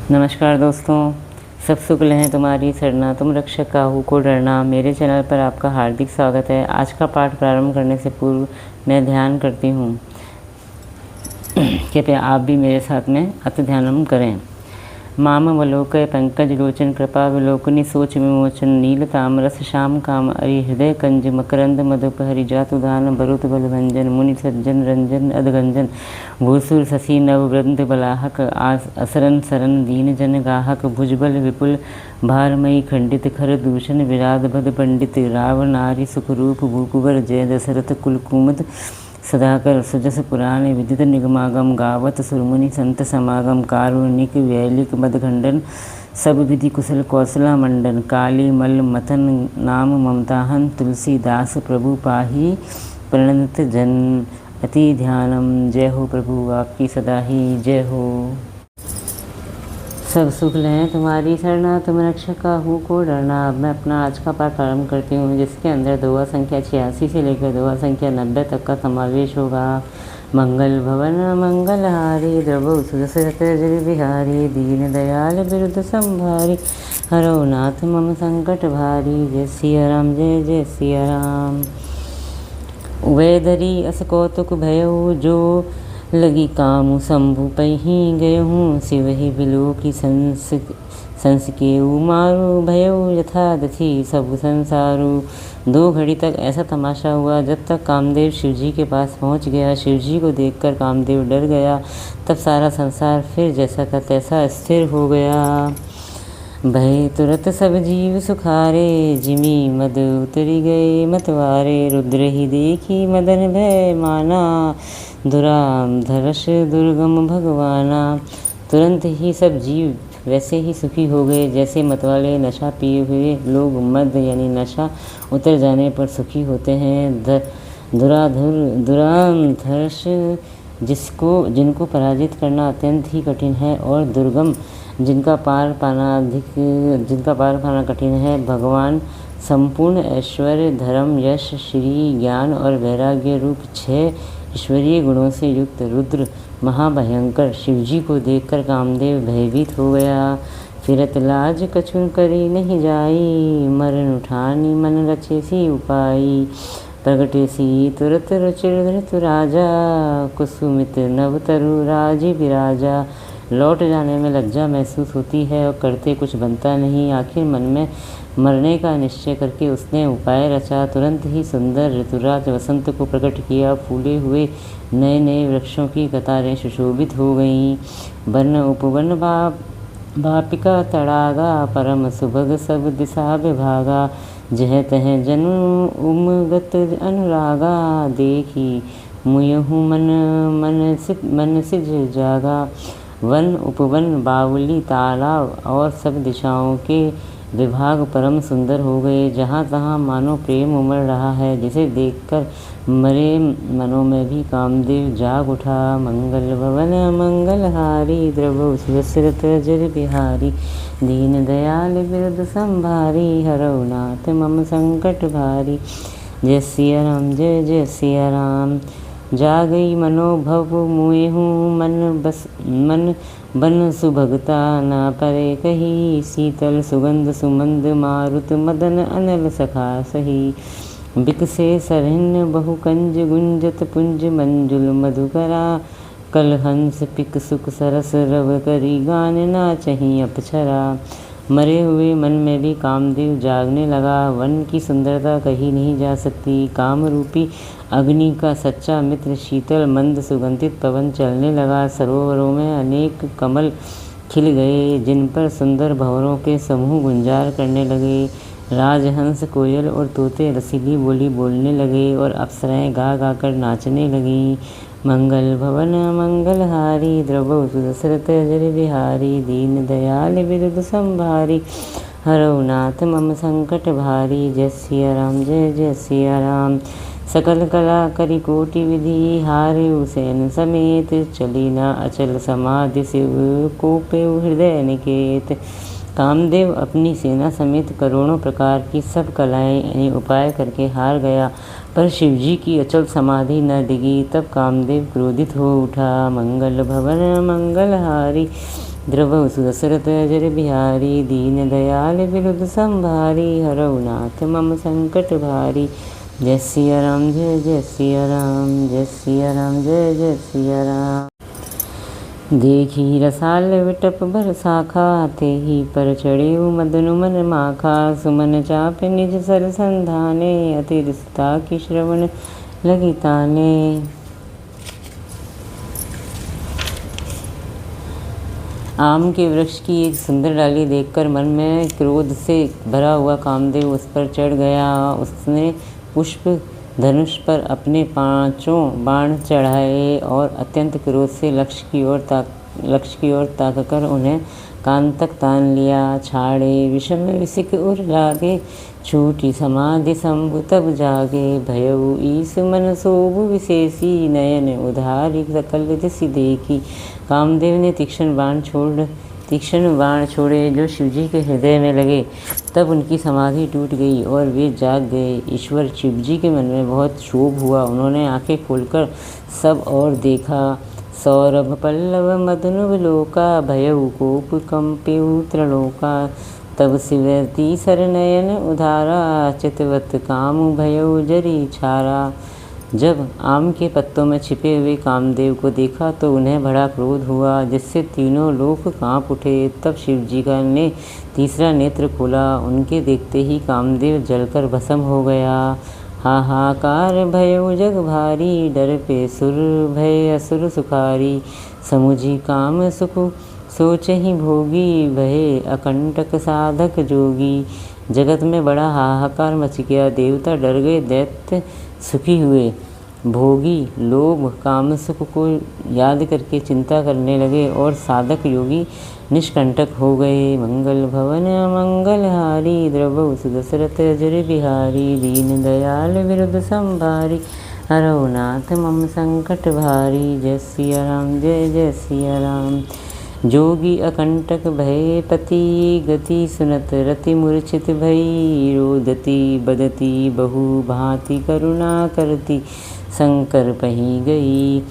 नमस्कार दोस्तों, सब शुक्ल हैं तुम्हारी सरना, तुम रक्षक काहू को डरना। मेरे चैनल पर आपका हार्दिक स्वागत है। आज का पाठ प्रारंभ करने से पूर्व मैं ध्यान करती हूँ, कृपया आप भी मेरे साथ में अति ध्यानम करें। मामवलोकय पंकज लोचन कृपा विलोकनी सोच विमोचन नील तामरस श्याम काम अरि हृदय कंज मकरंद मधुपहरि जातुदान बरुत बलभंजन मुनि सज्जन रंजन अधगंजन भूसुर शशि नववृंद बलाहक असरन सरन दीन जन गाहक भुजबल विपुल भारमयी खंडित खर दूषण विराध भद पंडित राव नारी सुखरूप भूकुवर जय दशरथ कुलकुमुद सदाकर सुजस पुराण विदित निगमागम गावत सुरमुनि संत समागम कारुणिक वैलिक मदखंडन सब विधि कुशल कौशला मंडन काली मल मथन नाम ममताहन तुलसीदास प्रभु पाही प्रणत जन अति ध्यानम। जय हो प्रभु आपकी सदा ही जय हो। सब शुक्ल हैं तुम्हारी सरना, तुम रक्षक काहू को डरना। अब मैं अपना आज का पाठ प्रारंभ करती हूँ, जिसके अंदर दोहा संख्या 86 से लेकर दोहा संख्या 90 तक का समावेश होगा। मंगल भवन मंगलहारी द्रवौ सुदशरथ जल बिहारी दीन दयाल बिरुद संभारी हरौ नाथ मम संकट भारी। जय सिया राम जय जय सिया राम। उभयधरी अस कौतुक भयउ जो लगी कामु शंभु पही गयहूँ शिव ही बिलो की संस के मारू भयउ यथा दथी सब संसारू। 2 घड़ी तक ऐसा तमाशा हुआ जब तक कामदेव शिवजी के पास पहुंच गया। शिवजी को देखकर कामदेव डर गया। तब सारा संसार फिर जैसा का तैसा स्थिर हो गया। भय तुरत सब जीव सुखारे जिमी मद उतरी गए मतवारे। रुद्र ही देखी मदन भय माना दुराम धरश दुर्गम भगवाना। तुरंत ही सब जीव वैसे ही सुखी हो गए जैसे मतवाले नशा पिए हुए लोग मद यानी नशा उतर जाने पर सुखी होते हैं। दुराम धरश जिनको पराजित करना अत्यंत ही कठिन है और दुर्गम जिनका पार पाना कठिन है। भगवान संपूर्ण ऐश्वर्य धर्म यश श्री ज्ञान और वैराग्य रूप 6 ईश्वरीय गुणों से युक्त रुद्र महाभयंकर शिवजी को देखकर कामदेव भयभीत हो गया। फिरत लाज कछुन करी नहीं जाई मरण उठानी मन रचे सी उपाई। प्रगटे सी तुरत रुचिर धृत राजा कुसुमित नव तरु राजी विराजा। लौट जाने में लज्जा महसूस होती है और करते कुछ बनता नहीं। आखिर मन में मरने का निश्चय करके उसने उपाय रचा। तुरंत ही सुंदर ऋतुराज वसंत को प्रकट किया। फूले हुए नए नए वृक्षों की कतारें सुशोभित हो गईं। वन उपवन वापिका तड़ागा परम सुभग सब दिशा विभागा। जह तह जन उमगत अनुरागा देखी मुयहु मन सिज जागा। वन उपवन बावली तालाब और सब दिशाओं के विभाग परम सुंदर हो गए। जहाँ तहाँ मानो प्रेम उमड़ रहा है, जिसे देखकर मरे मनों में भी कामदेव जाग उठा। मंगल भवन मंगलहारी द्रवौ सुदशरथ जल बिहारी दीन दयाल बिरुद संभारी हरौ नाथ मम संकट भारी। जय सिया राम जय जय सिया राम। जा गई मनोभव मुएहूँ मन बन सुभगता ना परे कही। शीतल सुगंध सुमंद मारुत मदन अनल सखा सही। बिकसे सरहिन बहुकंज गुंजत पुंज मंजुल मधुकरा। कलहंस पिक सुख सरस रव करी गान नाचहि अपछरा। मरे हुए मन में भी कामदेव जागने लगा। वन की सुंदरता कही नहीं जा सकती। काम रूपी अग्नि का सच्चा मित्र शीतल मंद सुगंधित पवन चलने लगा। सरोवरों में अनेक कमल खिल गए, जिन पर सुंदर भंवरों के समूह गुंजार करने लगे। राजहंस कोयल और तोते रसीली बोली बोलने लगे और अप्सराएं गा गा कर नाचने लगीं। मंगल भवन मंगलहारी द्रवौ सुदशरथ जल बिहारी दीन दयाल बिरुद संभारी हरौ नाथ मम संकट भारी। जय सिया राम जय जय सिया राम। सकल कला करी कोटि विधि हारे हुसैन समेत। चली ना अचल समाधि शिव कोपे हृदय निकेत। कामदेव अपनी सेना समेत करोड़ों प्रकार की सब कलाएं यानी उपाय करके हार गया, पर शिवजी की अचल समाधि न डिगी। तब कामदेव क्रोधित हो उठा। मंगल भवन मंगलहारी द्रवहु सुदशरथ अजर बिहारी दीन दयाल विरुद्ध संभारी हरौ नाथ मम संकट भारी। जय सिया राम जय जय सिया राम जय सिया राम जय जय सिया राम। देखी रसाल विटप भर शाखा तेहि पर चढ़े मदनु मन माखा। सुमन चाप निज सर संधाने अति रिश्ता की श्रवण लगी ताने। आम के वृक्ष की एक सुंदर डाली देखकर मन में क्रोध से भरा हुआ कामदेव उस पर चढ़ गया। उसने पुष्प धनुष पर अपने 5 बाण चढ़ाए और अत्यंत क्रोध से लक्ष्य की ओर ताककर उन्हें कान तक तान लिया। छाड़े विषम विसिक उर लागे छूटी समाधि शंभु तब जागे। भयउ ईस मन शोभु विशेषी नयन उधारी सकल दिशि देखी। कामदेव ने तीक्ष्ण बाण छोड़े जो शिवजी के हृदय में लगे। तब उनकी समाधि टूट गई और वे जाग गए। ईश्वर शिवजी के मन में बहुत क्षोभ हुआ। उन्होंने आंखें खोलकर सब और देखा। सौरभ पल्लव मदनु विलोका भयउ कोप कंपेउ त्रिलोका। तब शिवती सरनयन उधारा चितवत कामु भयउ जरी छारा। जब आम के पत्तों में छिपे हुए कामदेव को देखा तो उन्हें बड़ा क्रोध हुआ, जिससे तीनों लोक कांप उठे। तब शिवजी का ने तीसरा नेत्र खोला। उनके देखते ही कामदेव जलकर भस्म हो गया। हाहाकार भयउ जग भारी डर पे सुर भय असुर सुखारी। समुझी काम सुख सोच ही भोगी भय अकंटक साधक जोगी। जगत में बड़ा हाहाकार मच गया। देवता डर गए, दैत्य सुखी हुए। भोगी लोभ काम सुख को याद करके चिंता करने लगे और साधक योगी निष्कंटक हो गए। मंगल भवन मंगलहारी द्रवहु सुदशरथ अजर बिहारी। दीन दयाल विरुद्ध संभारी हरौ नाथ मम संकट भारी। जय सिया राम जय जय सिया राम। जोगी अकंटक भय पति गति सुनत रति मूर्छित भई। रोदती बदती बहु भांति करुणा करती शंकर पही गई।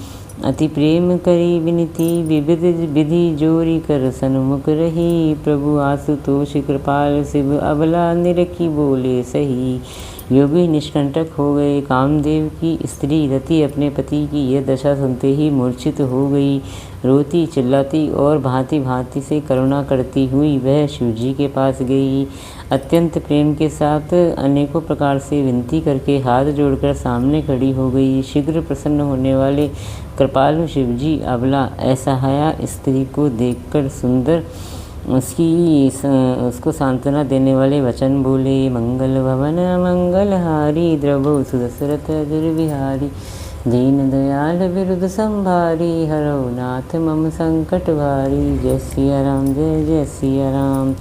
अति प्रेम करी विनती विविध विधि जोरी कर सन्मुख रही। प्रभु आशुतोष कृपाल शिव अबला निरखी बोले सही। योगी निष्कंटक हो गए। कामदेव की स्त्री रति अपने पति की यह दशा सुनते ही मूर्छित हो गई। रोती चिल्लाती और भांति भांति से करुणा करती हुई वह शिवजी के पास गई। अत्यंत प्रेम के साथ अनेकों प्रकार से विनती करके हाथ जोड़कर सामने खड़ी हो गई। शीघ्र प्रसन्न होने वाले कृपालु शिवजी अबला असहाया स्त्री को देखकर सुंदर उसको सांत्वना देने वाले वचन बोले। मंगल भवन मंगलहारी द्रवहु सुदशरथ अजर बिहारी। दीन दयाल विरुद्ध संभारी हरौ नाथ मम संकट भारी। जय सिया राम जय जय सिया राम।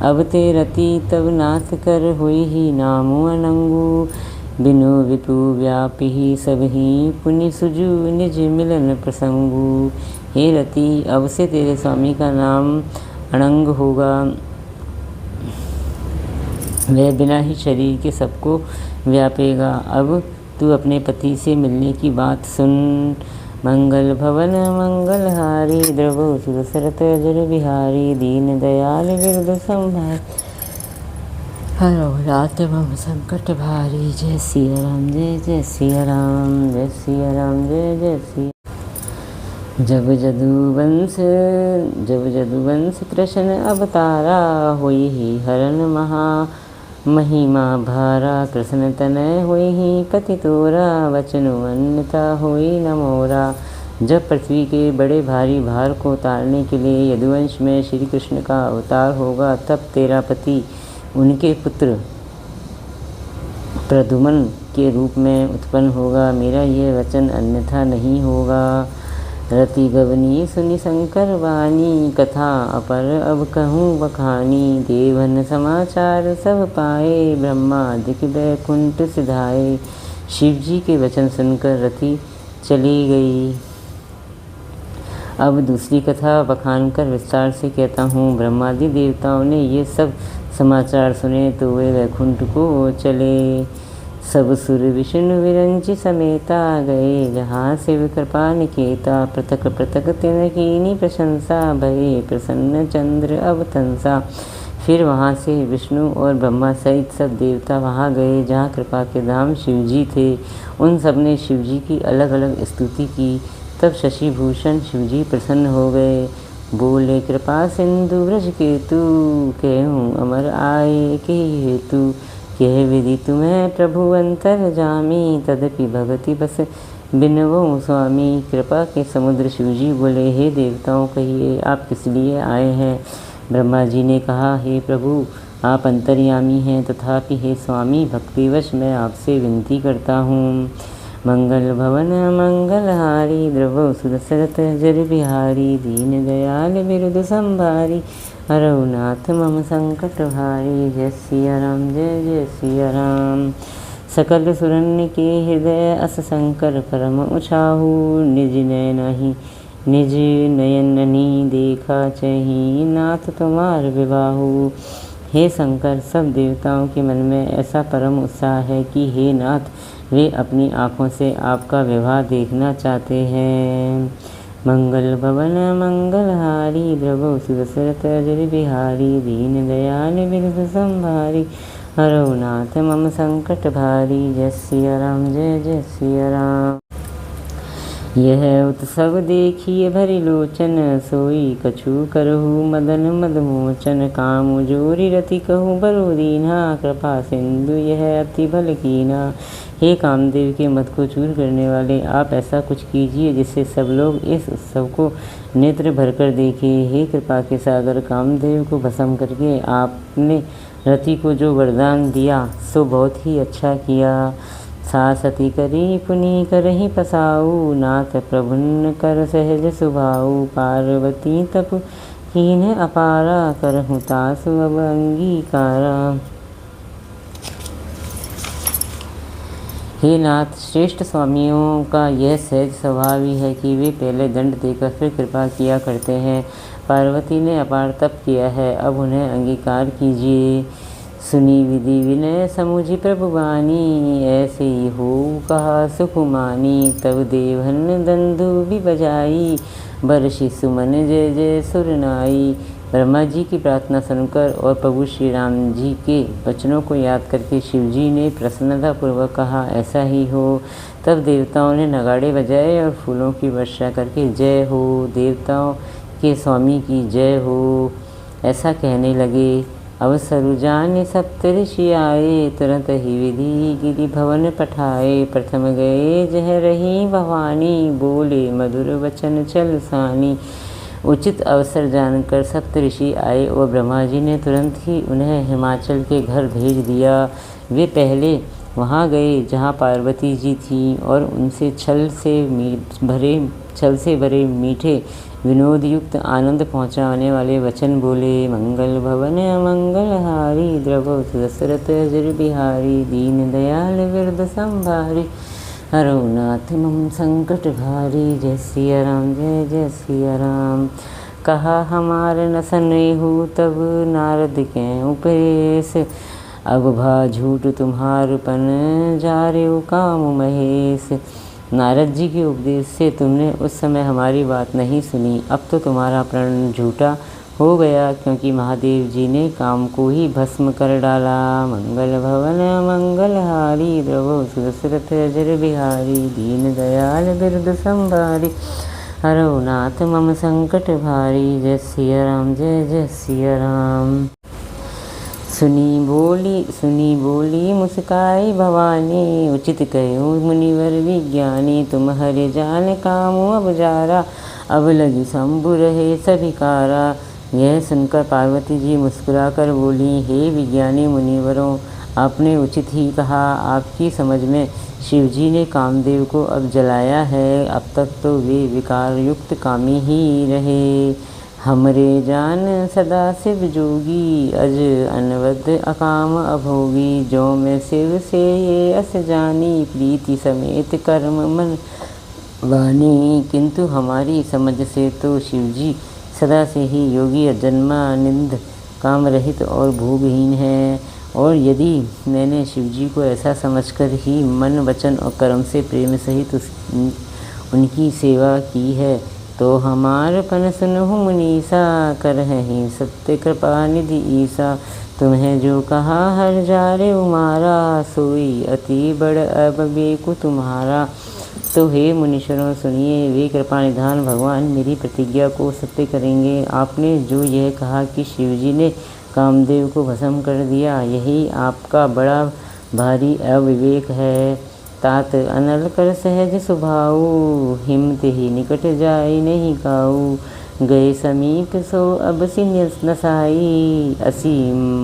अब ते रति तब नाथ कर होई ही नामु अनंगु। बिनु विपु व्यापी सबही पुनि सुजु निज मिलन प्रसंगु। हे रति, अब से तेरे स्वामी का नाम अनंग होगा। वह बिना ही शरीर के सबको व्यापेगा। अब तू अपने पति से मिलने की बात सुन। मंगल भवन मंगलहारी द्रवहु सुदशरथ अजर बिहारी। दीन दयाल विरुद्ध संभारी हरौ नाथ मम संकट भारी। जय सिया राम जय जय सिया राम जय सिया राम जय जय सिया। जब जदुवंश कृष्ण अवतारा होई ही हरन महा महिमा भारा। कृष्ण तनय होई ही पति तोरा वचनु अन्यथा होई न मोरा। जब पृथ्वी के बड़े भारी भार को उतारने के लिए यदुवंश में श्री कृष्ण का अवतार होगा, तब तेरा पति उनके पुत्र प्रद्युम्न के रूप में उत्पन्न होगा। मेरा यह वचन अन्यथा नहीं होगा। रति गवनी सुनि शंकर वाणी कथा अपर अब कहूँ बखानी। देवन समाचार सब पाए ब्रह्मादिक वैकुंठ सिधाए। शिवजी के वचन सुनकर रति चली गई। अब दूसरी कथा बखान कर विस्तार से कहता हूँ। ब्रह्मादि देवताओं ने ये सब समाचार सुने तो वे वैकुंठ को चले। सब सुर विष्णु विरंचि समेता गए, जहाँ शिव कृपा निकेता। पृथक पृथक तिन कीनी प्रशंसा, भये प्रसन्न चंद्र अवतंसा। फिर वहाँ से विष्णु और ब्रह्मा सहित सब देवता वहाँ गए जहाँ कृपा के धाम शिवजी थे। उन सब ने शिवजी की अलग अलग स्तुति की। तब शशिभूषण शिवजी प्रसन्न हो गए। बोले कृपा सिंधु ब्रज के तू, कहूँ अमर आए के हेतु। कह विधि तुम्हें प्रभु अंतर जामी, तदपि भगति बस बिनवो स्वामी। कृपा के समुद्र शिवजी बोले, हे देवताओं कहिए आप किस लिए आए हैं। ब्रह्मा जी ने कहा, हे प्रभु आप अंतर्यामी हैं, तथापि हे स्वामी भक्तिवश मैं आपसे विनती करता हूँ। मंगल भवन मंगलहारी, द्रवो सुदशरथ जर बिहारी। दीन दयाल बिरुद संभारी, हरौ नाथ मम संकट भारी। जय सिया राम जय जय सिया राम। सकल सुरन के हृदय अस शंकर, परम उछाहू निज नयननी देखा चही। नाथ तुम्हार विवाहु। हे शंकर, सब देवताओं के मन में ऐसा परम उत्साह है कि हे नाथ वे अपनी आँखों से आपका विवाह देखना चाहते हैं। मंगल भवन मंगलहारी, द्रवो सुदशरथ जर बिहारी। दीन दयाल बिरुद संभारी, हरौ नाथ मम संकट भारी। जय सिया राम जय जय सिया राम। यह उत्सव देखिए भरि लोचन, सोई कछु करहु मदन मदमोचन। काम जोरी रति कहूँ बरो दीन्हा, कृपा सिंधु यह अति भल कीना। हे कामदेव के मद को चूर करने वाले, आप ऐसा कुछ कीजिए जिससे सब लोग इस उत्सव को नेत्र भरकर देखें। हे कृपा के सागर, कामदेव को भस्म करके आपने रति को जो वरदान दिया सो बहुत ही अच्छा किया। सासती करी पुनि करहि पसाऊ, नाथ प्रभुन कर सहज सुभाऊ। पार्वती तप कीन अपारा, करहु तासु अब अंगीकारा। हे नाथ, श्रेष्ठ स्वामियों का यह सहज स्वभाव ही है कि वे पहले दंड देकर फिर कृपा किया करते हैं। पार्वती ने अपार तप किया है, अब उन्हें अंगीकार कीजिए। सुनी विधि विनय समुझि प्रभु वाणी, ऐसे ही हो कहा सुकुमानी। तब देवहन दंधु भी बजाई, बरषि सुमन जय जय सुरनाई। ब्रह्मा जी की प्रार्थना सुनकर और प्रभु श्री राम जी के वचनों को याद करके शिवजी ने प्रसन्नतापूर्वक कहा, ऐसा ही हो। तब देवताओं ने नगाड़े बजाए और फूलों की वर्षा करके जय हो, देवताओं के स्वामी की जय हो, ऐसा कहने लगे। अब सरुजान सप्तऋषि आए, तुरंत ही विधि गिरि भवन पठाए। प्रथम गए जह रही भवानी, बोले मधुर वचन चल सानी। उचित अवसर जानकर सप्तऋषि आए और ब्रह्मा जी ने तुरंत ही उन्हें हिमाचल के घर भेज दिया। वे पहले वहाँ गए जहाँ पार्वती जी थीं और उनसे छल से भरे मीठे विनोद युक्त आनंद पहुँचाने वाले वचन बोले। मंगल भवन मंगलहारी, द्रवो सुदशरथ जर बिहारी। दीन दयाल बिरुद संभारी, हरौ नाथ मम संकट भारी। जय सिया राम जय जय सिया राम। कहा हमार न सने हो, तब नारद के उपदेश। अब भा झूठ तुम्हारपन, जारे काम महेश। नारद जी के उपदेश से तुमने उस समय हमारी बात नहीं सुनी, अब तो तुम्हारा प्रण झूठा हो गया, क्योंकि महादेव जी ने काम को ही भस्म कर डाला। मंगल भवन मंगलहारी, द्रवो सुदशरथ जर बिहारी। दीन दयाल बिरुद संभारी, हरौ नाथ मम संकट भारी। जय सिया राम जय जय सिया राम। सुनी बोली मुस्काई भवानी, उचित कहो मुनिवर विज्ञानी। तुम हरे जान कामु अब जारा, अब लगी शंभु रहे सभी कारा। यह सुनकर पार्वती जी मुस्कुराकर बोली, हे विज्ञानी मुनिवरों, आपने उचित ही कहा। आपकी समझ में शिवजी ने कामदेव को अब जलाया है, अब तक तो वे विकार युक्त कामी ही रहे। हमरे जान सदा शिव जोगी, अज अनवद अकाम अभोगी। जो मैं शिव से ये अस जानी, प्रीति समेत कर्म मन वानी। किंतु हमारी समझ से तो शिवजी सदा से ही योगी, अजन्मा, निंद, काम रहित और भोगहीन है। और यदि मैंने शिवजी को ऐसा समझकर ही मन वचन और कर्म से प्रेम सहित उनकी सेवा की है तो हमार पन सुनहु मुनीसा करहि सत्य कृपा निधि ईसा। तुम्हें जो कहा हर जारे उमारा सोई अति बड़ अब बेकु तुम्हारा। तो हे मुनीश्वरों सुनिए, वे कृपा निधान भगवान मेरी प्रतिज्ञा को सत्य करेंगे। आपने जो यह कहा कि शिवजी ने कामदेव को भस्म कर दिया, यही आपका बड़ा भारी अविवेक है। तात अनल कर सहज सुभाऊ हिमत ही निकट जाई नहीं काऊ। गए समीप सो अब सी नसाई असी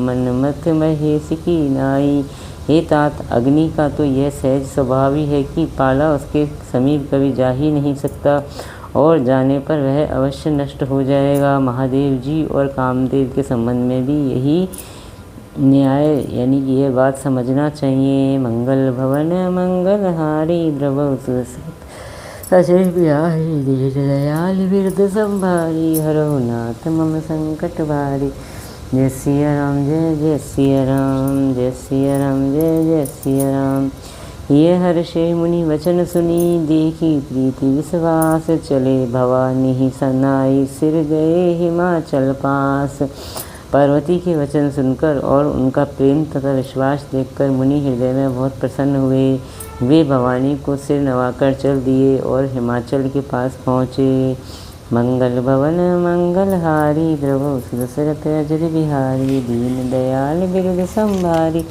मनमथ महेश की नाई। हे तात, अग्नि का तो यह सहज स्वभाव ही है कि पाला उसके समीप कभी जा ही नहीं सकता और जाने पर वह अवश्य नष्ट हो जाएगा। महादेव जी और कामदेव के संबंध में भी यही न्याय यानी कि यह बात समझना चाहिए। मंगल भवन मंगलहारी द्रव सचर बिहारी दीन दयाल बिरद संभारी हरो नाथ मम संकट भारी। जय सिया राम जय जय सिया राम जय सिया राम जय जय सिया राम। ये हर्षे मुनि वचन सुनी देखी प्रीति विश्वास चले भवानी ही सनाई सिर गए हिमाचल पास। पार्वती के वचन सुनकर और उनका प्रेम तथा विश्वास देखकर मुनि हृदय में बहुत प्रसन्न हुए। वे भवानी को सिर नवाकर चल दिए और हिमाचल के पास पहुँचे। मंगल भवन मंगलहारी द्रवो सुदशरथ अजर बिहारी दीन दयाल बिरद संभारी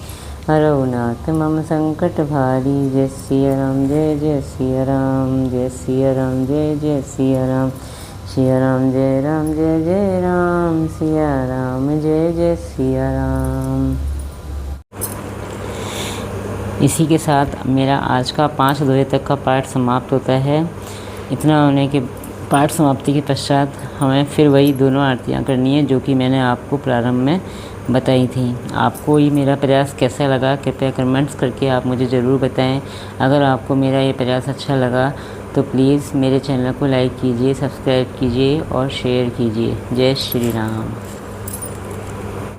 हरो नाथ मम संकट भारी। जय सिया राम जय जय सिया राम जय सिया राम जय जय सिया राम। सिया राम जय जय राम सिया राम जय जय सिया राम। इसी के साथ मेरा आज का 5 दोहे तक का पाठ समाप्त होता है। इतना होने के पाठ समाप्ति के पश्चात हमें फिर वही दोनों आरतियाँ करनी है जो कि मैंने आपको प्रारंभ में बताई थी। आपको ये मेरा प्रयास कैसा लगा कृपया कमेंट्स करके आप मुझे ज़रूर बताएं। अगर आपको मेरा ये प्रयास अच्छा लगा तो प्लीज़ मेरे चैनल को लाइक कीजिए, सब्सक्राइब कीजिए और शेयर कीजिए। जय श्री राम।